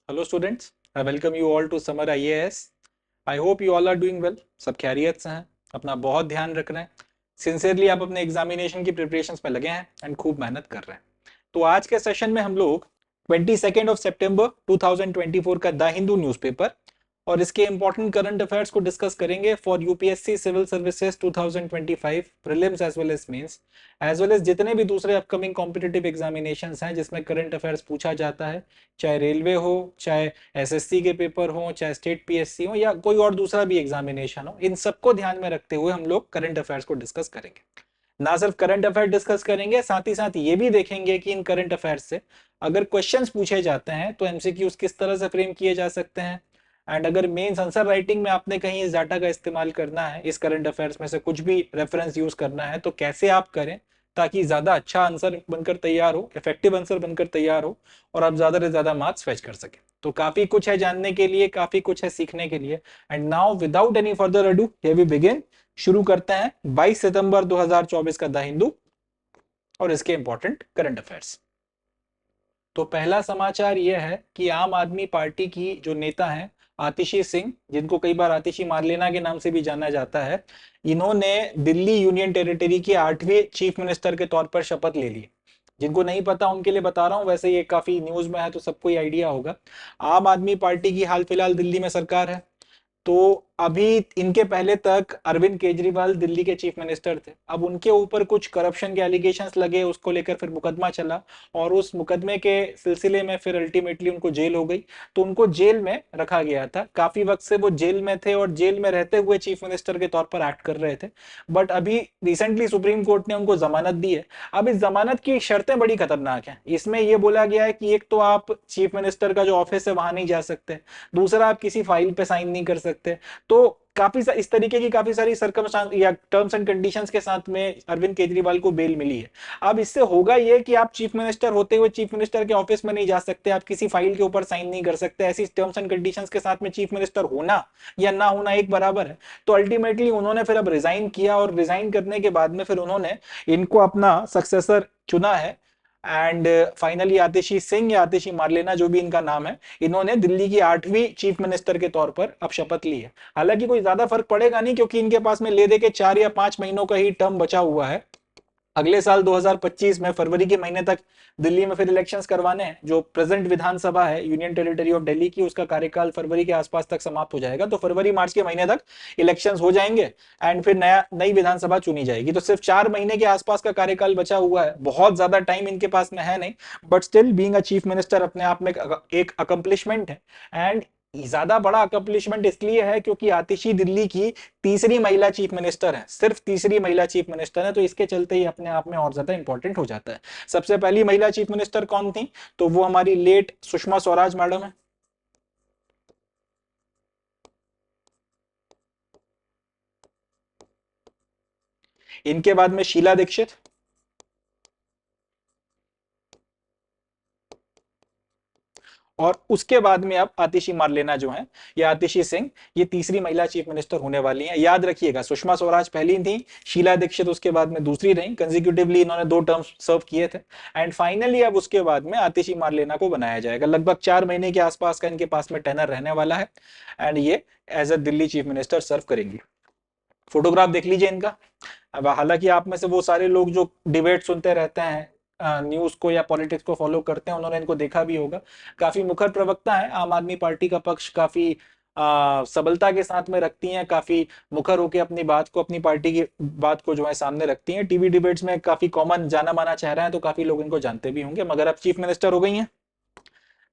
Hello students, I welcome you all to Samar IAS. I hope you all are doing well. सब खैरियत से हैं, अपना बहुत ध्यान रख रहे हैं। सिंसियरली आप अपने एग्जामिनेशन की प्रिपरेशंस में लगे हैं एंड खूब मेहनत कर रहे हैं। तो आज के सेशन में हम लोग 22 सितंबर 2024 का द हिंदू न्यूज़पेपर और इसके इंपॉर्टेंट करंट अफेयर्स को डिस्कस करेंगे for UPSC civil services 2025 prelims as well as जितने भी दूसरे अपकमिंग कॉम्पिटिटिव एग्जामिनेशंस हैं जिसमें करंट अफेयर्स पूछा जाता है, चाहे रेलवे हो, चाहे एसएससी के पेपर हो, चाहे स्टेट पीएससी हो या कोई और दूसरा भी एग्जामिनेशन हो। इन सबको ध्यान में रखते हुए हम लोग करंट अफेयर्स को डिस्कस करेंगे। ना सिर्फ करंट अफेयर डिस्कस करेंगे, साथ ही साथ ये भी देखेंगे कि इन करंट अफेयर्स से अगर क्वेश्चंस पूछे जाते हैं तो एमसीक्यूज किस तरह से फ्रेम किए जा सकते हैं। एंड अगर मेंस आंसर राइटिंग में आपने कहीं इस डाटा का इस्तेमाल करना है, इस करंट अफेयर्स में से कुछ भी रेफरेंस यूज करना है, तो कैसे आप करें ताकि ज्यादा अच्छा आंसर बनकर तैयार हो, इफेक्टिव आंसर बनकर तैयार हो और आप ज्यादा से ज्यादा मार्क्स फेच कर सके। तो काफी कुछ है जानने के लिए, काफी कुछ है सीखने के लिए। And now without any further ado here we begin. शुरू करते हैं 22 सितंबर 2024 का द हिंदू और इसके इंपॉर्टेंट करंट अफेयर्स। तो पहला समाचार यह है कि आम आदमी पार्टी की जो नेता हैं आतिशी सिंह, जिनको कई बार आतिशी मारलेना के नाम से भी जाना जाता है, इन्होंने दिल्ली यूनियन टेरिटरी की 8वीं चीफ मिनिस्टर के तौर पर शपथ ले ली। जिनको नहीं पता उनके लिए बता रहा हूं, वैसे ये काफी न्यूज में है तो सबको ही आइडिया होगा। आम आदमी पार्टी की हाल फिलहाल दिल्ली में सरकार है। तो अभी इनके पहले तक अरविंद केजरीवाल दिल्ली के चीफ मिनिस्टर थे। अब उनके ऊपर कुछ करप्शन के एलिगेशंस लगे, उसको लेकर फिर मुकदमा चला और उस मुकदमे के सिलसिले में फिर अल्टीमेटली उनको जेल हो गई। तो उनको जेल में रखा गया था, काफी वक्त से वो जेल में थे और जेल में रहते हुए चीफ मिनिस्टर के तौर पर एक्ट कर रहे थे। बट अभी रिसेंटली सुप्रीम कोर्ट ने उनको जमानत दी है। अब इस जमानत की शर्तें बड़ी खतरनाक हैं। इसमें यह बोला गया है कि एक तो आप चीफ मिनिस्टर का जो ऑफिस है वहां नहीं जा सकते, दूसरा आप किसी फाइल पे साइन नहीं कर सकते। तो काफी इस तरीके की काफी सारी सर्कमस्टांस या टर्म्स एंड कंडीशंस के साथ में अरविंद केजरीवाल को बेल मिली है। अब इससे होगा ये कि आप चीफ मिनिस्टर होते हुए चीफ मिनिस्टर के ऑफिस में नहीं जा सकते, आप किसी फाइल के ऊपर साइन नहीं कर सकते। ऐसी टर्म्स एंड कंडीशंस के साथ में चीफ मिनिस्टर होना या ना होना एक बराबर है। तो अल्टीमेटली उन्होंने फिर अब रिजाइन किया और रिजाइन करने के बाद में फिर उन्होंने इनको अपना सक्सेसर चुना है। एंड फाइनली आतिशी सिंह या आतिशी मारलेना जो भी इनका नाम है, इन्होंने दिल्ली की 8वीं चीफ मिनिस्टर के तौर पर अब शपथ ली है। हालांकि कोई ज्यादा फर्क पड़ेगा नहीं, क्योंकि इनके पास में ले दे के 4 या 5 महीनों का ही टर्म बचा हुआ है। अगले साल 2025 में फरवरी के महीने तक दिल्ली में फिर इलेक्शंस करवाने हैं। जो प्रेजेंट विधानसभा है यूनियन टेरिटरी ऑफ दिल्ली की, उसका कार्यकाल फरवरी के आसपास तक समाप्त हो जाएगा। तो फरवरी मार्च के महीने तक इलेक्शंस हो जाएंगे एंड फिर नई विधानसभा चुनी जाएगी। तो सिर्फ 4 महीने के आसपास का कार्यकाल बचा हुआ है, बहुत ज्यादा टाइम इनके पास में है नहीं। But still being a chief minister अपने आप में एक अकम्पलिशमेंट है। एंड ज्यादा बड़ा अकम्पलिशमेंट इसलिए है क्योंकि आतिशी दिल्ली की तीसरी महिला चीफ मिनिस्टर है, सिर्फ तीसरी महिला चीफ मिनिस्टर है। तो इसके चलते ही अपने आप में और ज्यादा इंपॉर्टेंट हो जाता है। सबसे पहली महिला चीफ मिनिस्टर कौन थी? तो वो हमारी लेट सुषमा स्वराज मैडम है। इनके बाद में शीला दीक्षित, और उसके बाद में अब आतिशी मारलेना जो है, या आतिशी सिंह, ये तीसरी महिला चीफ मिनिस्टर होने वाली हैं। याद रखिएगा, सुषमा स्वराज पहली थी, शीला दीक्षित उसके बाद में दूसरी रही। कंसेक्यूटिवली इन्होंने 2 टर्म सर्व किए थे। एंड फाइनली अब उसके बाद में आतिशी मारलेना को बनाया जाएगा। लगभग 4 महीने के आसपास का इनके पास में टेनर रहने वाला है एंड ये as a Delhi chief minister serve करेंगी। फोटोग्राफ देख लीजिए इनका। अब हालांकि आप में से वो सारे लोग जो डिबेट सुनते रहते हैं, न्यूज को या पॉलिटिक्स को फॉलो करते हैं, उन्होंने इनको देखा भी होगा। काफी मुखर प्रवक्ता है, आम आदमी पार्टी का पक्ष काफी सबलता के साथ में रखती हैं, काफी मुखर होकर अपनी बात को, अपनी पार्टी की बात को जो है सामने रखती हैं। टीवी डिबेट्स में काफी कॉमन जाना माना चेहरा है, तो काफी लोग इनको जानते भी होंगे। मगर अब चीफ मिनिस्टर हो गई हैं।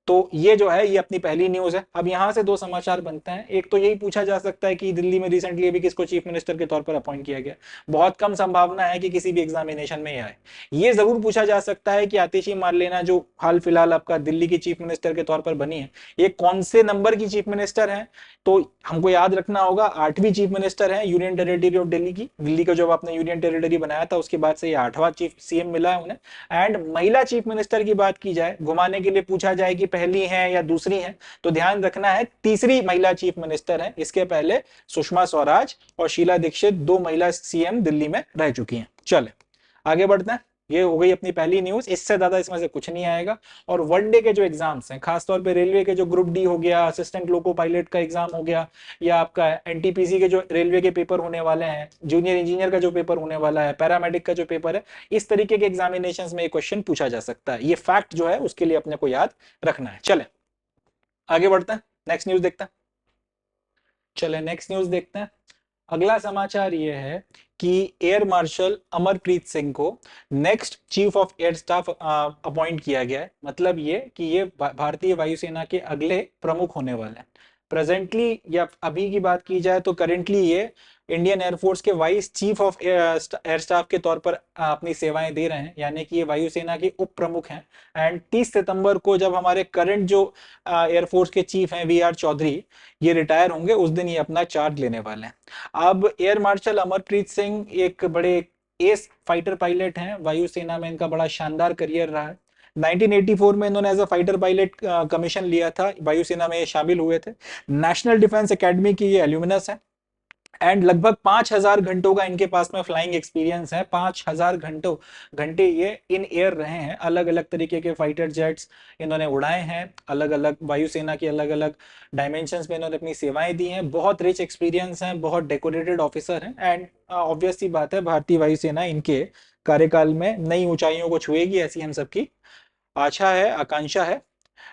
तो ये जो है ये अपनी पहली न्यूज है। अब यहां से 2 समाचार बनते हैं। एक तो यही पूछा जा सकता है कि दिल्ली में रिसेंटली अभी किसको चीफ मिनिस्टर के तौर पर अपॉइंट किया गया। बहुत कम संभावना है कि किसी भी एग्जामिनेशन में आए। ये जरूर पूछा जा सकता है कि आतिशी मारलेना जो हाल फिलहाल आपका दिल्ली की चीफ मिनिस्टर के तौर पर बनी है, ये कौन से नंबर की चीफ मिनिस्टर है। तो हमको याद रखना होगा 8वीं चीफ मिनिस्टर है यूनियन टेरिटरी ऑफ दिल्ली की। दिल्ली का जब आपने यूनियन टेरिटरी बनाया था उसके बाद से ये 8वां चीफ सीएम मिला है उन्हें। एंड महिला चीफ मिनिस्टर की बात की जाए, घुमाने के लिए पूछा जाए कि पहली है या दूसरी है, तो ध्यान रखना है तीसरी महिला चीफ मिनिस्टर है। इसके पहले सुषमा स्वराज और शीला दीक्षित 2 महिला सीएम दिल्ली में रह चुकी हैं। चले आगे बढ़ते हैं। ये हो गई अपनी पहली न्यूज, इससे ज्यादा इसमें से कुछ नहीं आएगा। और वनडे के जो एग्जाम्स हैं, खासतौर पे रेलवे के जो ग्रुप डी हो गया, असिस्टेंट लोको पायलट का एग्जाम हो गया, या आपका एनटीपीसी के जो रेलवे के पेपर होने वाले हैं, जूनियर इंजीनियर का जो पेपर होने वाला है, पैरामेडिक का जो पेपर है, इस तरीके के एग्जामिनेशन में क्वेश्चन पूछा जा सकता है। ये फैक्ट जो है उसके लिए अपने को याद रखना है। चले आगे बढ़ते हैं, नेक्स्ट न्यूज देखते हैं। चले नेक्स्ट न्यूज देखते हैं। अगला समाचार ये है कि एयर मार्शल अमरप्रीत सिंह को next chief of air staff appoint किया गया है। मतलब ये कि ये भारतीय वायुसेना के अगले प्रमुख होने वाले हैं। प्रेजेंटली या अभी की बात की जाए तो करेंटली ये इंडियन एयरफोर्स के vice chief of air staff के तौर पर अपनी सेवाएं दे रहे हैं, यानी कि ये वायुसेना के उप प्रमुख हैं। एंड 30 सितंबर को जब हमारे करंट जो एयरफोर्स के चीफ हैं वी आर चौधरी, ये रिटायर होंगे, उस दिन ये अपना चार्ज लेने वाले हैं। अब एयर मार्शल अमरप्रीत सिंह एक बड़े एस फाइटर पायलट हैं, वायुसेना में इनका बड़ा शानदार करियर रहा है। 1984 में इन्होंने as a fighter pilot commission लिया था, वायुसेना में शामिल हुए थे। नेशनल डिफेंस एकेडमी की ये एल्यूमिनस है। एंड लगभग 5000 घंटों का इनके पास में फ्लाइंग एक्सपीरियंस है। 5000 घंटे ये इन एयर रहे हैं, अलग अलग तरीके के फाइटर जेट्स इन्होंने उड़ाए हैं, अलग अलग वायुसेना के अलग अलग डायमेंशंस में इन्होंने अपनी सेवाएं दी हैं। बहुत रिच एक्सपीरियंस है, बहुत डेकोरेटेड ऑफिसर हैं। एंड ऑब्वियस सी बात है, भारतीय वायुसेना इनके कार्यकाल में नई ऊंचाइयों को छुएगी, ऐसी हम सबकी आशा है, आकांक्षा है,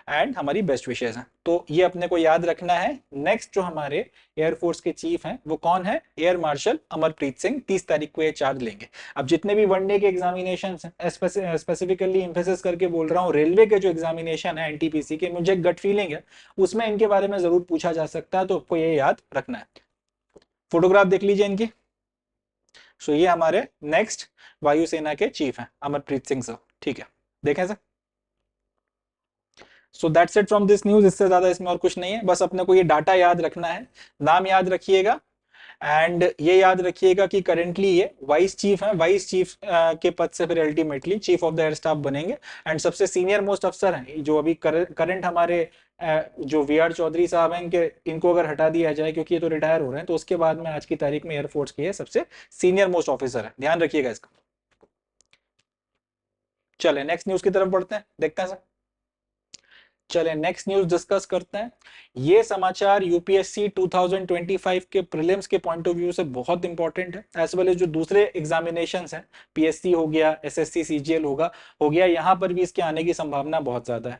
एंड हमारी बेस्ट विशेष हैं। तो ये अपने को याद रखना है। नेक्स्ट जो हमारे एयरफोर्स के चीफ हैं वो कौन है? Air marshal Amarpreet Singh. 30 तारीख को ये चार्ज लेंगे। अब जितने भी वनडे के एग्जामिनेशन हैं, स्पेसिफिकली एम्फेसिस करके बोल रहा हूँ, रेलवे के जो एग्जामिनेशन है एनटीपीसी के, मुझे गट फीलिंग है उसमें इनके बारे में जरूर पूछा जा सकता है, तो आपको ये याद रखना है। फोटोग्राफ देख लीजिए इनकी। सो ये हमारे नेक्स्ट वायुसेना के चीफ हैं अमरप्रीत सिंह सर। ठीक है, देखें sir. So that's it from this news. इससे ज्यादा इसमें और कुछ नहीं है, बस अपने को ये डाटा याद रखना है, नाम याद रखिएगा। एंड ये याद रखिएगा कि करेंटली ये वाइस चीफ हैं, वाइस चीफ के पद से फिर ultimately chief of the air staff बनेंगे। एंड सबसे सीनियर मोस्ट अफसर हैं जो अभी करंट हमारे जो वी आर चौधरी साहब हैं, इनके इनको अगर हटा दिया जाए क्योंकि ये तो रिटायर हो रहे हैं, तो उसके बाद में आज की तारीख में एयरफोर्स के सबसे सीनियर मोस्ट ऑफिसर है। ध्यान रखिएगा इसका। चले नेक्स्ट न्यूज की तरफ बढ़ते हैं, देखते हैं सर। चले नेक्स्ट न्यूज डिस्कस करते हैं। ये समाचार यूपीएससी 2025 के प्रीलिम्स के पॉइंट ऑफ व्यू से बहुत इंपॉर्टेंट है, एज वेल एज जो दूसरे एग्जामिनेशंस हैं, पीएससी हो गया, एसएससी सीजीएल हो गया, यहाँ पर भी इसके आने की संभावना बहुत ज्यादा है।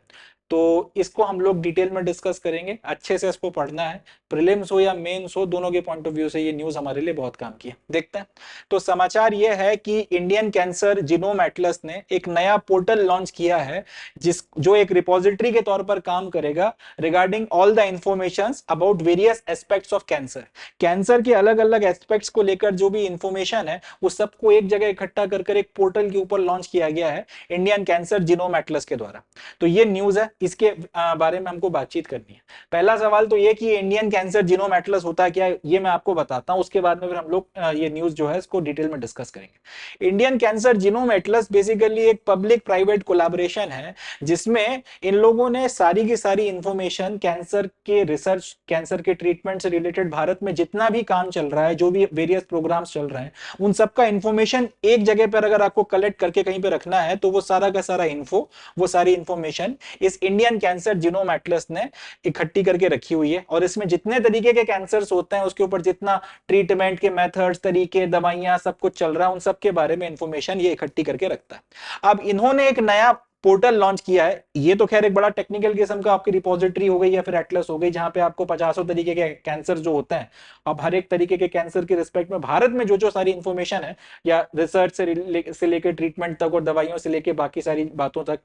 तो इसको हम लोग डिटेल में डिस्कस करेंगे, अच्छे से इसको पढ़ना है। प्रीलिम्स हो या मेंस हो, दोनों के पॉइंट ऑफ व्यू से ये न्यूज हमारे लिए बहुत काम की है। देखते हैं। तो समाचार ये है कि इंडियन कैंसर जीनोम एटलस ने एक नया पोर्टल लॉन्च किया है, जो एक रिपोजिटरी के तौर पर काम करेगा regarding all the information about various aspects of cancer. Cancer के अलग अलग एस्पेक्ट्स को लेकर जो भी इंफॉर्मेशन है उस सबको एक जगह इकट्ठा कर एक पोर्टल के ऊपर लॉन्च किया गया है इंडियन कैंसर जीनोम एटलस के द्वारा। तो ये न्यूज है, इसके बारे में हमको बातचीत करनी है। पहला सवाल तो ये कि इंडियन कैंसर जीनोम एटलस होता है क्या, ये मैं आपको बताता हूं, उसके बाद में फिर हम लोग ये न्यूज जो है इसको डिटेल में डिस्कस करेंगे। Indian cancer genome Atlas basically एक पब्लिक प्राइवेट कोलैबोरेशन है, जिसमें इन लोगों ने सारी की सारी इंफॉर्मेशन कैंसर के रिसर्च, कैंसर के ट्रीटमेंट से रिलेटेड भारत में जितना भी काम चल रहा है, जो भी वेरियस प्रोग्राम्स चल रहे हैं, उन सबका इंफॉर्मेशन एक जगह पर अगर आपको कलेक्ट करके कहीं पे रखना है, तो वो सारा का सारा इन्फो, वो सारी इंफॉर्मेशन इस इंडियन कैंसर जीनोम एटलस ने इकट्ठी करके रखी हुई है। और इसमें जितने तरीके के कैंसर्स होते हैं, उसके ऊपर जितना ट्रीटमेंट के मेथड्स, तरीके, दवाइयां, सब कुछ चल रहा है, उन सब के बारे में इंफॉर्मेशन ये इकट्ठी करके रखता है। अब इन्होंने एक नया पोर्टल लॉन्च किया है। ये तो खैर एक बड़ा टेक्निकल किस्म का आपकी रिपोजिटरी हो गई या फिर एटलस हो गई, जहां पे आपको 50 तरीके के कैंसर जो होते हैं, अब हर एक तरीके के कैंसर के रिस्पेक्ट में भारत में जो जो सारी इंफॉर्मेशन है, या रिसर्च से लेकर ट्रीटमेंट तक और दवाइयों से लेकर बाकी सारी बातों तक,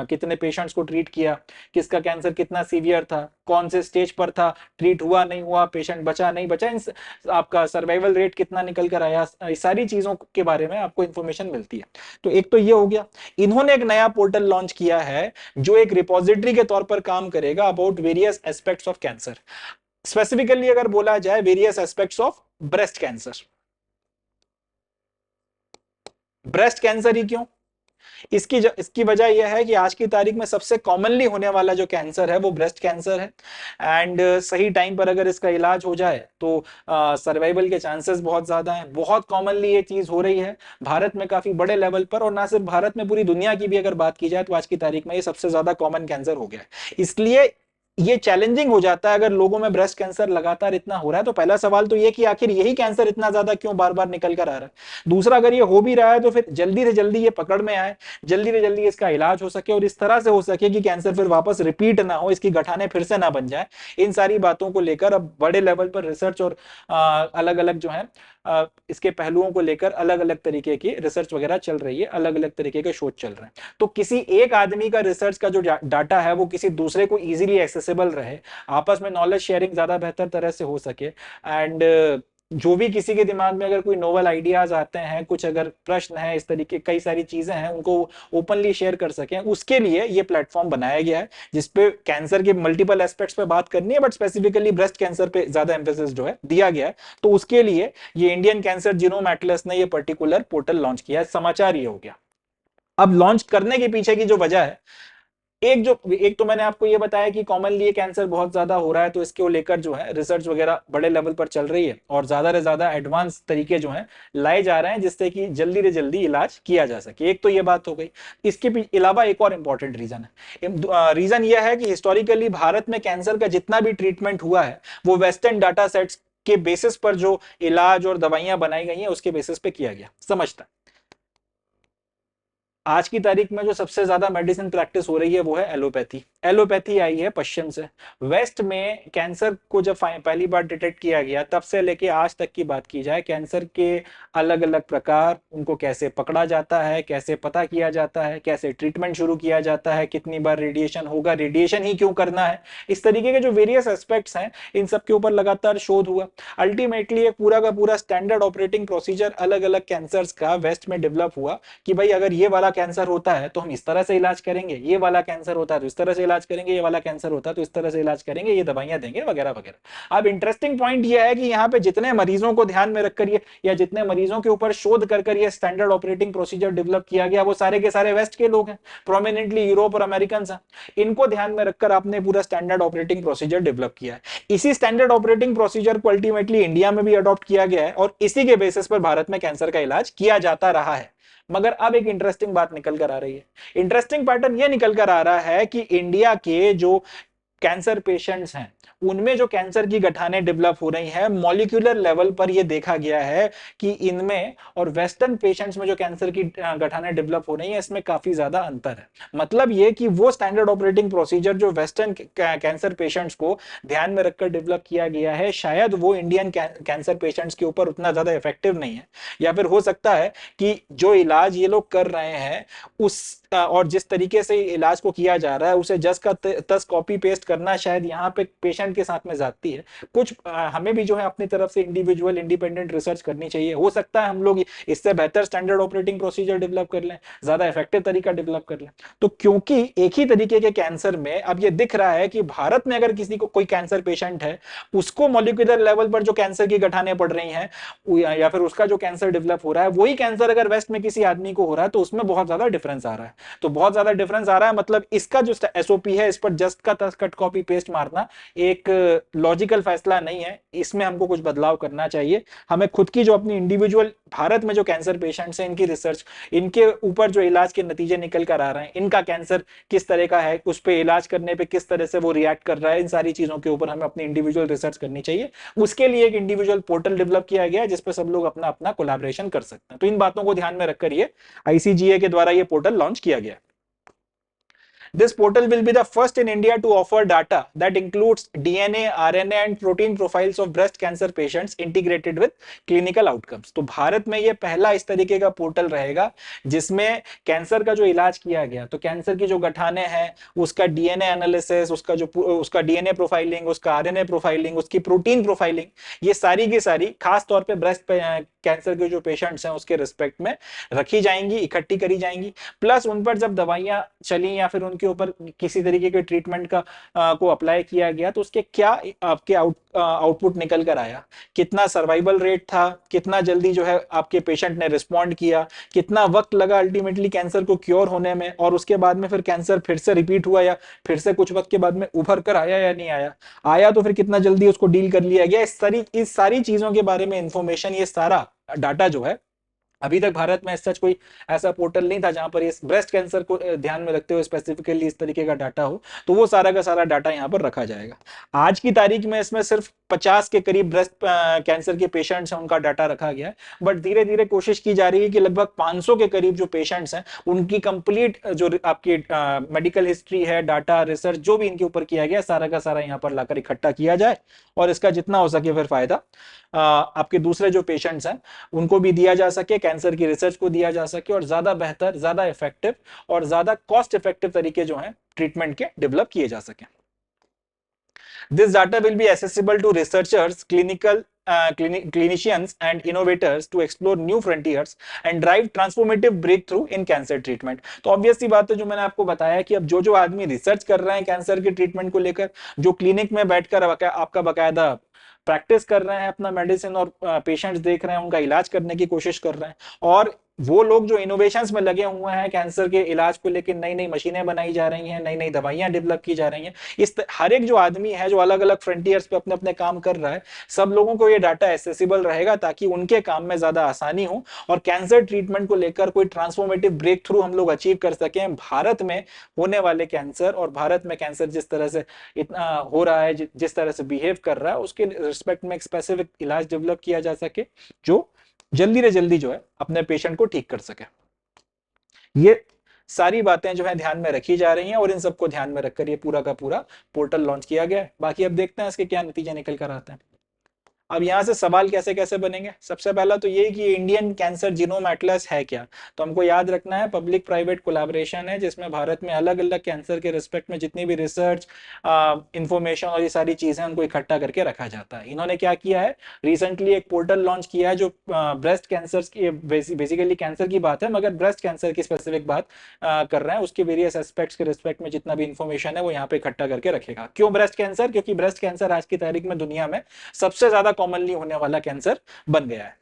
कितने पेशेंट्स को ट्रीट किया, किसका कैंसर कितना सीवियर था, कौन से स्टेज पर था, ट्रीट हुआ नहीं हुआ, पेशेंट बचा नहीं बचा, आपका सर्वाइवल रेट कितना निकल कर आया, सारी चीजों के बारे में आपको इंफॉर्मेशन मिलती है। तो एक तो ये हो गया। इन्होंने एक नया पोर्टल लॉन्च किया है जो एक रिपोजिटरी के तौर पर काम करेगा about various aspects of cancer. Specifically अगर बोला जाए, various aspects of breast cancer. Breast cancer ही क्यों? इसकी वजह यह है कि आज की तारीख में सबसे कॉमनली होने वाला जो कैंसर है वो ब्रेस्ट कैंसर है। एंड सही टाइम पर अगर इसका इलाज हो जाए तो सर्वाइवल के चांसेस बहुत ज्यादा हैं। बहुत कॉमनली ये चीज हो रही है भारत में काफी बड़े लेवल पर, और ना सिर्फ भारत में, पूरी दुनिया की भी अगर बात की जाए तो आज की तारीख में ये सबसे ज्यादा कॉमन कैंसर हो गया है। इसलिए ये चैलेंजिंग हो जाता है अगर लोगों में ब्रेस्ट कैंसर लगातार इतना हो रहा है। तो पहला सवाल तो ये कि आखिर यही कैंसर इतना ज्यादा क्यों बार बार निकल कर आ रहा है। दूसरा, अगर ये हो भी रहा है तो फिर जल्दी से जल्दी ये पकड़ में आए, जल्दी से जल्दी इसका इलाज हो सके, और इस तरह से हो सके कि कैंसर फिर वापस रिपीट ना हो, इसकी गठाने फिर से ना बन जाए। इन सारी बातों को लेकर अब बड़े लेवल पर रिसर्च और अलग अलग जो है इसके पहलुओं को लेकर अलग अलग तरीके की रिसर्च वगैरह चल रही है, अलग अलग तरीके के शोध चल रहे हैं। तो किसी एक आदमी का रिसर्च का जो डाटा है वो किसी दूसरे को इजीली एक्सेसिबल रहे, आपस में नॉलेज शेयरिंग ज्यादा बेहतर तरह से हो सके, एंड जो भी किसी के दिमाग में अगर कोई नोवेल आइडियाज आते हैं, कुछ अगर प्रश्न है, इस तरीके कई सारी चीजें हैं, उनको ओपनली शेयर कर सकें, उसके लिए ये प्लेटफॉर्म बनाया गया है जिसपे कैंसर के मल्टीपल एस्पेक्ट्स पे बात करनी है, बट स्पेसिफिकली ब्रेस्ट कैंसर पे ज्यादा एम्फेसिस जो है दिया गया है। तो उसके लिए ये इंडियन कैंसर जीनोम एटलस ने ये पर्टिकुलर पोर्टल लॉन्च किया है। समाचार ये हो गया। अब लॉन्च करने के पीछे की जो वजह है, एक तो मैंने आपको ये बताया कि कॉमनली ये कैंसर बहुत ज्यादा हो रहा है, तो इसको लेकर जो है रिसर्च वगैरह बड़े लेवल पर चल रही है, और ज्यादा से ज्यादा एडवांस तरीके जो हैं लाए जा रहे हैं जिससे कि जल्दी से जल्दी इलाज किया जा सके। एक तो ये बात हो गई। इसके अलावा एक और इंपॉर्टेंट रीजन है। रीजन यह है कि हिस्टोरिकली भारत में कैंसर का जितना भी ट्रीटमेंट हुआ है वो वेस्टर्न डाटा सेट्स के बेसिस पर जो इलाज और दवाइयां बनाई गई हैं उसके बेसिस पे किया गया। समझता, आज की तारीख में जो सबसे ज्यादा मेडिसिन प्रैक्टिस हो रही है वो है एलोपैथी। एलोपैथी आई है पश्चिम से। वेस्ट में कैंसर को जब पहली बार डिटेक्ट किया गया तब से लेके आज तक की बात की जाए, कैंसर के अलग अलग प्रकार, उनको कैसे पकड़ा जाता है, कैसे पता किया जाता है, कैसे ट्रीटमेंट शुरू किया जाता है, कितनी बार रेडिएशन होगा, रेडिएशन ही क्यों करना है, इस तरीके के जो वेरियस एस्पेक्ट्स हैं इन सब के ऊपर लगातार शोध हुआ। अल्टीमेटली एक पूरा का पूरा स्टैंडर्ड ऑपरेटिंग प्रोसीजर अलग अलग कैंसर्स का वेस्ट में डेवलप हुआ कि भाई अगर ये वाला कैंसर होता है तो हम इस तरह से इलाज करेंगे, ये वाला कैंसर होता है तो इस तरह से इलाज करेंगे, ये वाला कैंसर होता है तो इस तरह से इलाज करेंगे, ये दवाइयां देंगे वगैरह वगैरह। अब इंटरेस्टिंग पॉइंट ये है कि यहाँ पे जितने मरीजों को ध्यान में रखकर ये, या जितने मरीजों के ऊपर शोध कर ये स्टैंडर्ड ऑपरेटिंग प्रोसीजर डेवलप किया गया वो सारे के सारे वेस्ट के लोग हैं, प्रोमिनेंटली यूरोप और अमेरिकन हैं। इनको ध्यान में रखकर आपने पूरा स्टैंडर्ड ऑपरेटिंग प्रोसीजर डेवलप किया है। इसी स्टैंडर्ड ऑपरेटिंग प्रोसीजर को अल्टीमेटली इंडिया में भी अडॉप्ट किया गया है, और इसी के बेसिस पर भारत में कैंसर का इलाज किया जाता रहा है। मगर अब एक इंटरेस्टिंग बात निकल कर आ रही है। इंटरेस्टिंग पैटर्न यह निकल कर आ रहा है कि इंडिया के जो कैंसर पेशेंट्स हैं उनमें जो कैंसर की गठाने डेवलप हो रही हैं, मॉलिक्यूलर लेवल पर यह देखा गया है कि इनमें और वेस्टर्न पेशेंट्स में जो कैंसर की गठाने डेवलप हो रही हैं इसमें काफी ज्यादा अंतर है। मतलब यह कि वो स्टैंडर्ड ऑपरेटिंग प्रोसीजर जो वेस्टर्न कैंसर पेशेंट्स को ध्यान में रखकर डेवलप किया गया है, शायद वो इंडियन कैंसर पेशेंट्स के ऊपर उतना ज्यादा इफेक्टिव नहीं है, या फिर हो सकता है कि जो इलाज ये लोग कर रहे हैं उस और जिस तरीके से इलाज को किया जा रहा है उसे जस का तस कॉपी पेस्ट करना शायद यहाँ पे पेशेंट के साथ में जाती है। कुछ हमें भी जो है अपनी तरफ से इंडिविजुअल इंडिपेंडेंट रिसर्च करनी चाहिए। हो सकता है हम लोग इससे बेहतर स्टैंडर्ड ऑपरेटिंग प्रोसीजर डेवलप कर लें, ज्यादा इफेक्टिव तरीका डेवलप कर लें। तो क्योंकि एक ही तरीके के कैंसर में अब ये दिख रहा है कि भारत में अगर किसी को कोई कैंसर पेशेंट है, उसको मॉलिक्यूलर लेवल पर जो कैंसर की गठाने पड़ रही हैं या फिर उसका जो कैंसर डेवलप हो रहा है, वही कैंसर अगर वेस्ट में किसी आदमी को हो रहा है तो उसमें बहुत ज्यादा डिफरेंस आ रहा है। तो बहुत ज्यादा डिफरेंस आ रहा है, मतलब इसका जो एसओपी है इस पर जस्ट का तस कट कॉपी पेस्ट मारना एक लॉजिकल फैसला नहीं है। इसमें हमको कुछ बदलाव करना चाहिए। हमें खुद की जो अपनी इंडिविजुअल भारत में जो कैंसर पेशेंट्स हैं इनकी रिसर्च, इनके ऊपर जो इलाज के नतीजे निकल कर आ रहे हैं, इनका कैंसर किस तरह का है, उस पर इलाज करने पे किस तरह से वो रिएक्ट कर रहा है, इन सारी चीजों के ऊपर हमें अपनी इंडिविजुअल रिसर्च करनी चाहिए। उसके लिए एक इंडिविजुअल पोर्टल डेवलप किया गया है जिसपे सब लोग अपना अपना कोलैबोरेशन कर सकते हैं। तो इन बातों को ध्यान में रखकर ये आईसीजीए के द्वारा ये पोर्टल लॉन्च किया गया। This portal will be the first in India to offer data that includes DNA, RNA and protein profiles of breast cancer patients integrated with clinical outcomes. तो भारत में ये पहला इस तरीके का पोर्टल रहेगा जिसमें कैंसर का जो इलाज किया गया, तो कैंसर की जो गठाने हैं उसका डीएनए एनालिसिस, उसका डीएनए प्रोफाइलिंग, उसका आरएनए प्रोफाइलिंग, उसकी प्रोटीन प्रोफाइलिंग, ये सारी की सारी खास तौर पे ब्रेस्ट कैंसर के जो पेशेंट्स हैं उसके रिस्पेक्ट में रखी जाएंगी, इकट्ठी करी जाएंगी। प्लस उन पर जब दवाइयां चली या फिर उनके ऊपर किसी तरीके के ट्रीटमेंट का को अप्लाई किया गया तो उसके क्या आपके आउटपुट निकल कर आया, कितना सर्वाइवल रेट था, कितना जल्दी जो है आपके पेशेंट ने रिस्पॉन्ड किया, कितना वक्त लगा अल्टीमेटली कैंसर को क्योर होने में, और उसके बाद में फिर कैंसर फिर से रिपीट हुआ या फिर से कुछ वक्त के बाद में उभर कर आया या नहीं आया, आया तो फिर कितना जल्दी उसको डील कर लिया गया। इस सारी चीजों के बारे में इंफॉर्मेशन, ये सारा डाटा जो है, अभी तक भारत में सच कोई ऐसा पोर्टल नहीं था जहां पर इस ब्रेस्ट कैंसर को ध्यान में रखते हुए स्पेसिफिकली इस तरीके का डाटा हो, तो वो सारा का सारा डाटा यहां पर रखा जाएगा। आज की तारीख में इसमें सिर्फ 50 के करीब ब्रेस्ट कैंसर के पेशेंट्स हैं उनका डाटा रखा गया है, बट धीरे धीरे कोशिश की जा रही है कि लगभग 500 के करीब जो पेशेंट्स हैं उनकी कंप्लीट जो आपकी मेडिकल हिस्ट्री है, डाटा रिसर्च जो भी इनके ऊपर किया गया सारा का सारा यहाँ पर लाकर इकट्ठा किया जाए, और इसका जितना हो सके फिर फायदा आपके दूसरे जो पेशेंट्स हैं उनको भी दिया जा सके, कैंसर की रिसर्च को दिया जा सके, और ज्यादा बेहतर, ज्यादा इफेक्टिव और ज्यादा कॉस्ट इफेक्टिव तरीके जो हैं ट्रीटमेंट के डेवलप किए जा सके। This data will be accessible to researchers, clinicians and innovators to explore new frontiers and drive transformative breakthrough in cancer treatment। तो ऑब्वियस सी बात है, जो मैंने आपको बताया कि अब जो आदमी रिसर्च कर रहे हैं कैंसर के ट्रीटमेंट को लेकर, जो क्लिनिक में बैठकर आपका बकायदा प्रैक्टिस कर रहे हैं अपना मेडिसिन और पेशेंट्स देख रहे हैं, उनका इलाज करने की कोशिश कर रहे हैं, और वो लोग जो इनोवेशंस में लगे हुए हैं कैंसर के इलाज को लेकर, नई नई मशीनें बनाई जा रही हैं, नई नई दवाइयां डेवलप की जा रही हैं, हर एक जो आदमी है जो अलग अलग फ्रंटियर्स पे अपने अपने काम कर रहा है, सब लोगों को ये डाटा एक्सेसिबल रहेगा ताकि उनके काम में ज्यादा आसानी हो और कैंसर ट्रीटमेंट को लेकर कोई ट्रांसफॉर्मेटिव ब्रेक थ्रू हम लोग अचीव कर सकें। भारत में होने वाले कैंसर और भारत में कैंसर जिस तरह से इतना हो रहा है, जिस तरह से बिहेव कर रहा है, उसके रिस्पेक्ट में एक स्पेसिफिक इलाज डेवलप किया जा सके जो जल्दी से जल्दी जो है अपने पेशेंट को ठीक कर सके। ये सारी बातें जो है ध्यान में रखी जा रही हैं और इन सबको ध्यान में रखकर ये पूरा का पूरा पोर्टल लॉन्च किया गया है। बाकी अब देखते हैं इसके क्या नतीजे निकल कर आते हैं। अब यहाँ से सवाल कैसे कैसे बनेंगे, सबसे पहला तो ये कि इंडियन कैंसर जीनोम एटलस है क्या। तो हमको याद रखना है पब्लिक प्राइवेट कोलैबोरेशन है जिसमें भारत में अलग अलग कैंसर के रिस्पेक्ट में जितनी भी रिसर्च इंफॉर्मेशन और ये सारी चीजें उनको इकट्ठा करके रखा जाता है। इन्होंने क्या किया है, रिसेंटली एक पोर्टल लॉन्च किया है जो ब्रेस्ट कैंसर की, बेसिकली कैंसर की बात है मगर ब्रेस्ट कैंसर की स्पेसिफिक बात कर रहे हैं, उसके वेरियस एस्पेक्ट्स के रिस्पेक्ट में जितना भी इंफॉर्मेशन है वो यहाँ पे इकट्ठा करके रखेगा। क्यों ब्रेस्ट कैंसर, क्योंकि ब्रेस्ट कैंसर आज की तारीख में दुनिया में सबसे ज्यादा कॉमनली होने वाला कैंसर बन गया है।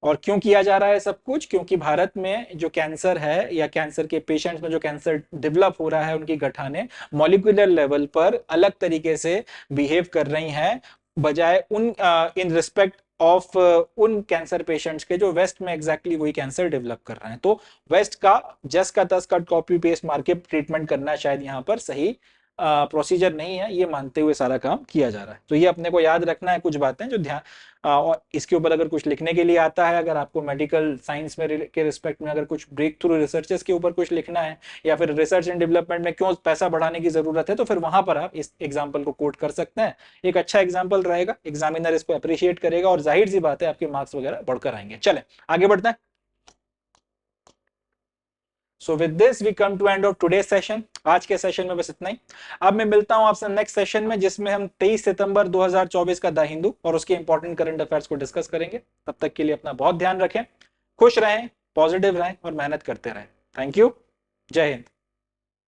और क्यों किया जा रहा है सब कुछ, क्योंकि भारत में जो कैंसर है या कैंसर के पेशेंट्स में जो कैंसर डेवलप हो रहा है उनकी गठाने मॉलिक्यूलर लेवल पर अलग तरीके से बिहेव कर रही हैं बजाय उन इन रिस्पेक्ट ऑफ उन कैंसर पेशेंट्स के जो वेस्ट में एग्जैक्टली वही कैंसर डेवलप कर रहे हैं। तो वेस्ट का जस का तस का कॉपी पेस्ट मार के ट्रीटमेंट करना शायद यहाँ पर सही प्रोसीजर नहीं है, ये मानते हुए सारा काम किया जा रहा है। तो ये अपने को याद रखना है कुछ बातें जो ध्यान, और इसके ऊपर अगर कुछ लिखने के लिए आता है, अगर आपको मेडिकल साइंस में के रिस्पेक्ट में अगर कुछ ब्रेक थ्रू रिसर्चेस के ऊपर कुछ लिखना है या फिर रिसर्च एंड डेवलपमेंट में क्यों पैसा बढ़ाने की जरूरत है, तो फिर वहां पर आप इस एग्जाम्पल को कोट कर सकते हैं। एक अच्छा एग्जाम्पल रहेगा, एग्जामिनर इसको अप्रिशिएट करेगा और जाहिर सी बात है आपके मार्क्स वगैरह बढ़कर आएंगे। चले आगे बढ़ते हैं। So with this we come to end of today's session। आज के सेशन में बस इतना ही। अब मैं मिलता हूं आपसे नेक्स्ट सेशन में जिसमें हम 23 सितंबर 2024 का द हिंदू और उसके इंपॉर्टेंट करंट अफेयर्स को डिस्कस करेंगे। तब तक के लिए अपना बहुत ध्यान रखें, खुश रहें, पॉजिटिव रहें और मेहनत करते रहें। थैंक यू, जय हिंद।